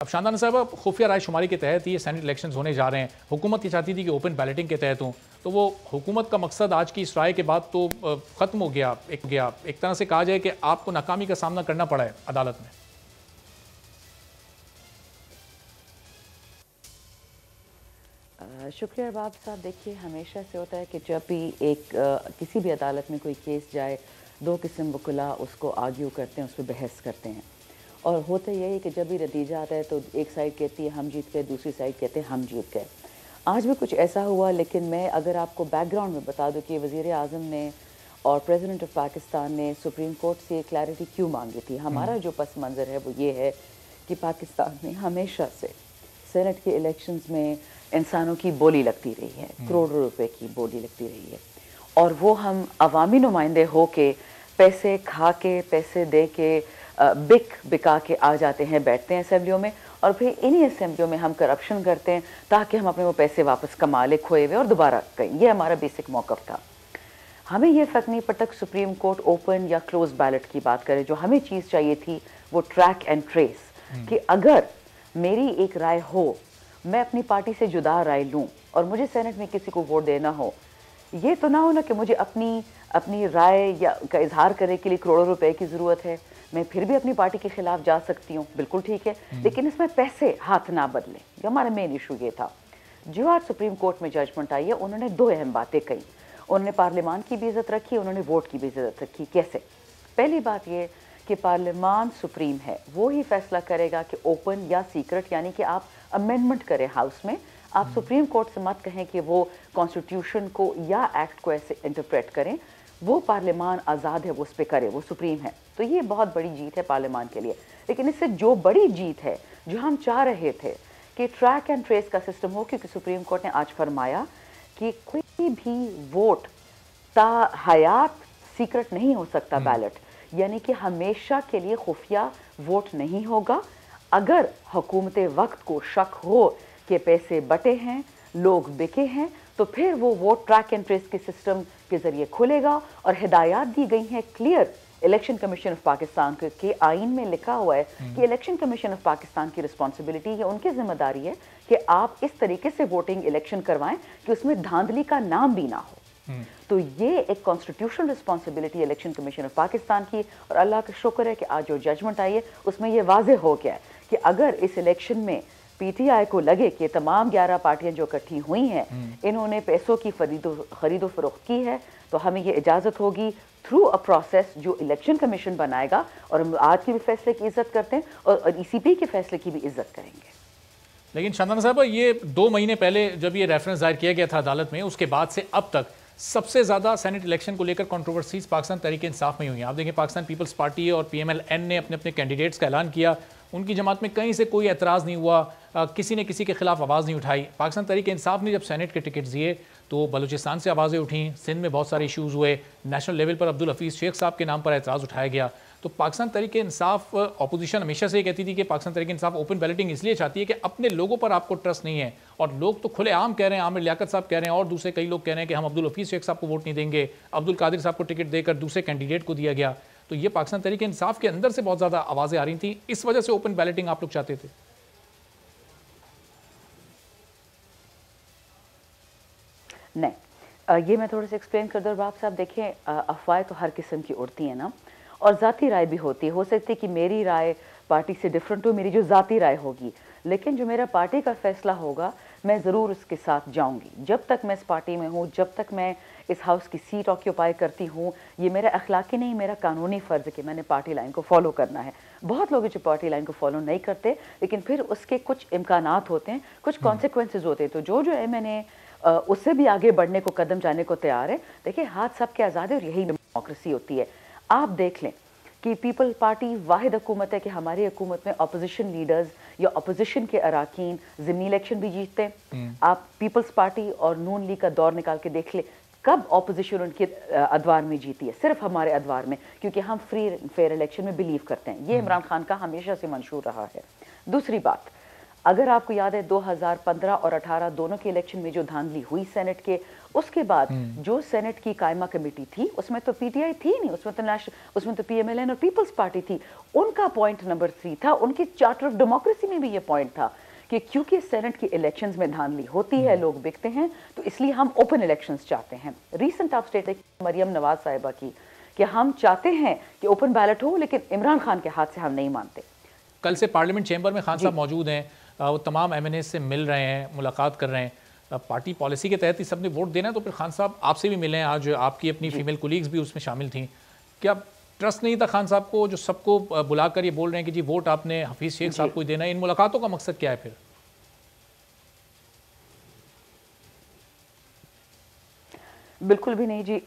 अब शानदान साहब, खुफिया राय शुमारी के तहत ये सेनेट इलेक्शंस होने जा रहे हैं। हुकूमत ये चाहती थी कि ओपन बैलेटिंग के तहत हों, तो वो हुकूमत का मकसद आज की इस राय के बाद तो ख़त्म हो गया। एक तरह से कहा जाए कि आपको नाकामी का सामना करना पड़ा है अदालत में। शुक्रिया अरबाब साहब। देखिए, हमेशा से होता है कि जब भी किसी भी अदालत में कोई केस जाए, दो किस्म वकुला उसको आर्ग्यू करते हैं, उस पर बहस करते हैं, और होता यही है कि जब भी नतीजा आता है तो एक साइड कहती है हम जीत गए, दूसरी साइड कहते हैं हम जीत गए। आज भी कुछ ऐसा हुआ, लेकिन मैं अगर आपको बैकग्राउंड में बता दूं कि वज़ीर आज़म ने और प्रेसिडेंट ऑफ पाकिस्तान ने सुप्रीम कोर्ट से क्लैरिटी क्यों मांगी थी। हमारा जो पस मंज़र है वो ये है कि पाकिस्तान में हमेशा से सेनेट के इलेक्शंस में इंसानों की बोली लगती रही है, करोड़ों रुपए की बोली लगती रही है, और वो हम अवामी नुमाइंदे हो के पैसे खा के, पैसे दे के, बिका के आ जाते हैं, बैठते हैं असेंबलियों में, और फिर इन्हीं असेंबलियों में हम करप्शन करते हैं ताकि हम अपने वो पैसे वापस कमा ले, खोए हुए, और दोबारा करें। ये हमारा बेसिक मौक़िफ़ था। हमें ये फ़र्क नहीं पड़ता कि सुप्रीम कोर्ट ओपन या क्लोज बैलेट की बात करे। जो हमें चीज़ चाहिए थी वो ट्रैक एंड ट्रेस, कि अगर मेरी एक राय हो, मैं अपनी पार्टी से जुदा राय लूँ और मुझे सेनेट में किसी को वोट देना हो, ये तो ना हो ना कि मुझे अपनी राय या का इजहार करने के लिए करोड़ों रुपए की ज़रूरत है। मैं फिर भी अपनी पार्टी के खिलाफ जा सकती हूँ, बिल्कुल ठीक है, लेकिन इसमें पैसे हाथ ना बदलें। ये हमारा मेन इशू ये था। जो आज सुप्रीम कोर्ट में जजमेंट आई है, उन्होंने दो अहम बातें कही। उन्होंने पार्लियामान की भी इज्जत रखी, उन्होंने वोट की भी इज्जत रखी। कैसे? पहली बात ये कि पार्लियामान सुप्रीम है, वो ही फैसला करेगा कि ओपन या सीक्रेट, यानी कि आप अमेंडमेंट करें हाउस में। आप सुप्रीम कोर्ट से मत कहें कि वो कॉन्स्टिट्यूशन को या एक्ट को ऐसे इंटरप्रेट करें। वो पार्लियामान आज़ाद है, वो उस पर करे, वो सुप्रीम है। तो ये बहुत बड़ी जीत है पार्लियामान के लिए। लेकिन इससे जो बड़ी जीत है, जो हम चाह रहे थे कि ट्रैक एंड ट्रेस का सिस्टम हो, क्योंकि सुप्रीम कोर्ट ने आज फरमाया कि कोई भी वोट हयात सीक्रेट नहीं हो सकता बैलेट, यानी कि हमेशा के लिए खुफिया वोट नहीं होगा। अगर हुकूमत वक्त को शक हो कि पैसे बटे हैं, लोग बिके हैं, तो फिर वो वोट ट्रैक एंड ट्रेस के सिस्टम के जरिए खुलेगा। और हिदायत दी गई हैं clear, election commission of Pakistan के आइन में लिखा हुआ है कि इलेक्शन कमीशन ऑफ पाकिस्तान की रिस्पॉन्सिबिलिटी है, उनकी जिम्मेदारी है कि आप इस तरीके से वोटिंग इलेक्शन करवाएं कि उसमें धांधली का नाम भी ना हो। तो ये एक constitutional responsibility election commission of Pakistan की, और अल्लाह का शुक्र है कि आज जो जजमेंट आई है उसमें ये वाजे हो गया है कि अगर इस इलेक्शन में पीटीआई को लगे कि तमाम 11 पार्टियां जो इकट्ठी हुई हैं, इन्होंने पैसों की खरीदो फरोख्त की है, तो हमें ये इजाज़त होगी थ्रू अ प्रोसेस जो इलेक्शन कमीशन बनाएगा। और हम आज के भी फैसले की इज्जत करते हैं और ईसीपी के फैसले की भी इज्जत करेंगे। लेकिन शानदान साहब, ये 2 महीने पहले जब ये रेफरेंस दायर किया गया था अदालत में, उसके बाद से अब तक सबसे ज़्यादा सेनेट इलेक्शन को लेकर कंट्रोवर्सीज पाकिस्तान तहरीक इंसाफ में हुई हैं। आप देखें, पाकिस्तान पीपल्स पार्टी और पीएमएल-एन ने अपने अपने कैंडिडेट्स का ऐलान किया, उनकी जमात में कहीं से कोई एतराज़ नहीं हुआ, किसी ने किसी के खिलाफ आवाज़ नहीं उठाई। पाकिस्तान तहरीक इंसाफ ने जब सेनेट के टिकट दिए तो बलूचिस्तान से आवाज़ें उठीं, सिंध में बहुत सारे इशूज़ हुए, नेशनल लेवल पर अब्दुल हफीज़ शेख साहब के नाम पर एतराज़ उठाया गया। तो पाकिस्तान तहरीक इंसाफ, अपोजिशन हमेशा से ये कहती थी कि पाकिस्तान तहरीक इंसाफ ओपन बैलेटिंग इसलिए चाहती है कि अपने लोगों पर आपको ट्रस्ट नहीं है, और लोग तो खुले आम कह रहे हैं, आमिर लियाकत साहब कह रहे हैं और दूसरे कई लोग कह रहे हैं कि हम अब्दुल हफीज़ शेख साहब को वोट नहीं देंगे, अब्दुल कादिर साहब को टिकट देकर दूसरे कैंडिडेट को दिया गया। तो ये पाकिस्तान तहरीक इंसाफ के अंदर से बहुत ज़्यादा आवाज़ें आ रही थी, इस वजह से ओपन बैलेटिंग आप लोग चाहते थे। नहीं, ये मैं थोड़ा सा एक्सप्लेन कर दूँ बाप साहब। देखें, अफवाहें तो हर किस्म की उड़ती हैं ना, और ज़ाती राय भी होती है। हो सकती है कि मेरी राय पार्टी से डिफरेंट हो, मेरी जो ज़ाती राय होगी, लेकिन जो मेरा पार्टी का फैसला होगा मैं ज़रूर उसके साथ जाऊंगी। जब तक मैं इस पार्टी में हूँ, जब तक मैं इस हाउस की सीट ऑक्यूपाई करती हूँ, ये मेरा अखलाकी नहीं, मेरा कानूनी फ़र्ज़ है कि मैंने पार्टी लाइन को फॉलो करना है। बहुत लोग जो पार्टी लाइन को फॉलो नहीं करते, लेकिन फिर उसके कुछ इम्कानात होते हैं, कुछ कॉन्सिक्वेंसेज होते हैं। तो जो एमएनए उससे भी आगे बढ़ने को, कदम जाने को तैयार है। देखिए, हाथ सबके आज़ाद है और यही डेमोक्रेसी होती है। आप देख लें कि पीपल पार्टी वाहिद हुकूमत है कि हमारी हुकूमत में अपोजिशन लीडर्स या अपोजिशन के अराकीन ज़िमनी इलेक्शन भी जीतते हैं। आप पीपल्स पार्टी और नून लीग का दौर निकाल के देख ले, कब अपोजिशन उनके अदवार में जीती है? सिर्फ हमारे अदवार में, क्योंकि हम फ्री फेयर इलेक्शन में बिलीव करते हैं। ये इमरान खान का हमेशा से मंशूर रहा है। दूसरी बात, अगर आपको याद है 2015 और 18 दोनों के इलेक्शन में जो धांधली हुई सेनेट के, उसके बाद जो सेनेट की कायमा कमेटी थी उसमें तो पीटीआई थी नहीं, उसमें तो पीएमएलएन और पीपल्स पार्टी थी। उनका पॉइंट नंबर 3 था, उनके चार्टर ऑफ डेमोक्रेसी में भी ये पॉइंट था कि क्योंकि सेनेट की इलेक्शंस में धांधली होती है, लोग बिकते हैं, तो इसलिए हम ओपन इलेक्शंस चाहते हैं। रीसेंट आप स्टेट मरियम नवाज साहिबा की कि हम चाहते हैं कि ओपन बैलेट हो, लेकिन इमरान खान के हाथ से हम नहीं मानते। कल से पार्लियामेंट चैम्बर में खान साहब मौजूद हैं, वो तमाम एमएनए से मिल रहे हैं, मुलाकात कर रहे हैं। पार्टी पॉलिसी के तहत ही सबने वोट देना है, तो फिर खान साहब आपसे भी मिले हैं, आज आपकी अपनी फीमेल कोलीग्स भी उसमें शामिल थी। क्या ट्रस्ट नहीं था खान साहब को, जो सबको बुलाकर ये बोल रहे हैं कि जी वोट आपने हफीज शेख साहब को ही देना है? इन मुलाकातों का मकसद क्या है फिर? बिल्कुल भी नहीं जी।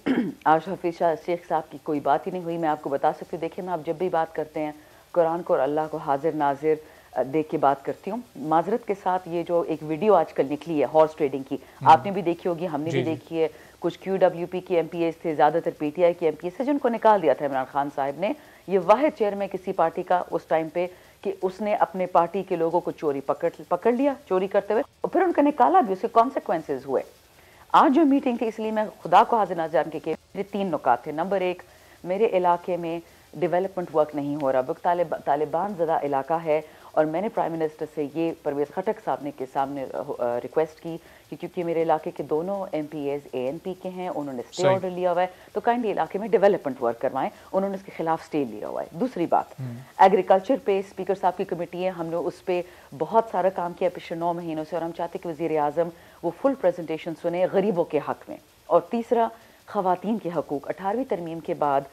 आज हफीज शेख साहब की कोई बात ही नहीं हुई। मैं आपको बता सकती हूँ, देखिए मैं आप जब भी बात करते हैं कुरान को और अल्लाह को हाजिर नाजिर देख के बात करती हूँ। माजरत के साथ ये जो एक वीडियो आजकल निकली है हॉर्स ट्रेडिंग की, आपने भी देखी होगी, हमने भी देखी है। कुछ QWP के MPAs थे, ज़्यादातर PTI के MPAs थे, जिनको निकाल दिया था इमरान खान साहब ने। ये वाहिद चेयरमैन किसी पार्टी का उस टाइम पे कि उसने अपने पार्टी के लोगों को चोरी पकड़ लिया चोरी करते हुए, और फिर उनका निकाला भी, उसके कॉन्सिक्वेंसेज हुए। आज जो मीटिंग थी, इसलिए मैं खुदा को हाजिर नाज़र के मेरे 3 नुकात थे। नंबर 1, मेरे इलाके में डेवलपमेंट वर्क नहीं हो रहा, वक्त तालिबान ज़्यादा इलाका है, और मैंने प्राइम मिनिस्टर से ये परवेज़ खटक साहब के सामने रिक्वेस्ट की कि क्योंकि मेरे इलाके के दोनों MPAs ANP के हैं, उन्होंने स्टे ऑर्डर लिया हुआ है, तो काइंडली इलाके में डेवलपमेंट वर्क करवाएं। उन्होंने इसके खिलाफ स्टे लिया हुआ है। दूसरी बात, एग्रीकल्चर पे स्पीकर साहब की कमेटी है, हमने उस पर बहुत सारा काम किया पिछले 9 महीनों से, और हम चाहते कि वज़ीर आज़म वो फुल प्रेजेंटेशन सुने गरीबों के हक में। और तीसरा, ख़वातीन के हकूक़। 18वीं तरमीम के बाद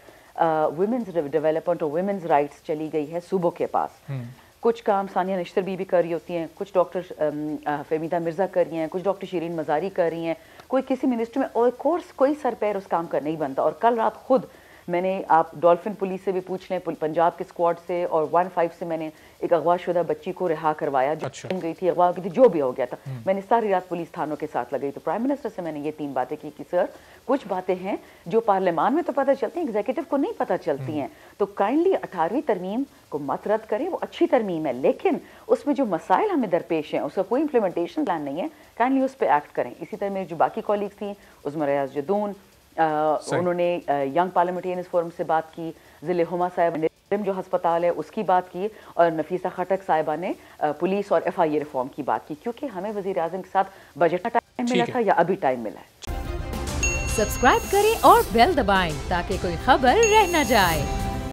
वुमेंस डेवलपमेंट और वुमेंस राइट्स चली गई है सूबों के पास। कुछ काम सानिया निश्तर बीबी कर रही होती हैं, कुछ डॉक्टर फहमीदा मिर्ज़ा कर रही हैं, कुछ डॉक्टर शिरीन मज़ारी कर रही हैं, कोई किसी मिनिस्ट्री में, और कोर्स कोई सर पैर उस काम का नहीं बनता। और कल रात खुद मैंने, आप डॉल्फिन पुलिस से भी पूछ लें, पंजाब के स्क्वाड से और 15 से मैंने एक अगवाशुदा बच्ची को रिहा करवाया जो गई थी, अगवा की थी, जो भी हो गया था। मैंने सारी रात पुलिस थानों के साथ लगाई। तो प्राइम मिनिस्टर से मैंने ये 3 बातें की कि सर, कुछ बातें हैं जो पार्लियामान में तो पता चलती हैं, एग्जीक्यूटिव को नहीं पता चलती हैं, तो काइंडली 18वीं तरमीम को मत रद्द करें। वो अच्छी तरमीम है, लेकिन उसमें जो मसाइल हमें दरपेश हैं, उसका कोई इंप्लीमेंटेशन प्लान नहीं है, काइंडली उस पर एक्ट करें। इसी तरह मेरी जो बाकी कॉलीग्स थी, उस्मा रियाज जदून, उन्होंने यंग पार्लियामेंटेरियंस फोरम से बात की, ज़िले हुमा साहिब जो अस्पताल है उसकी बात की, और नफीसा खटक साहिबा ने पुलिस और FIA रिफॉर्म की बात की, क्योंकि हमें वज़ीर आज़म के साथ बजट का टाइम मिला था या अभी टाइम मिला है। सब्सक्राइब करें और बेल दबाएं ताकि कोई खबर रह न जाए।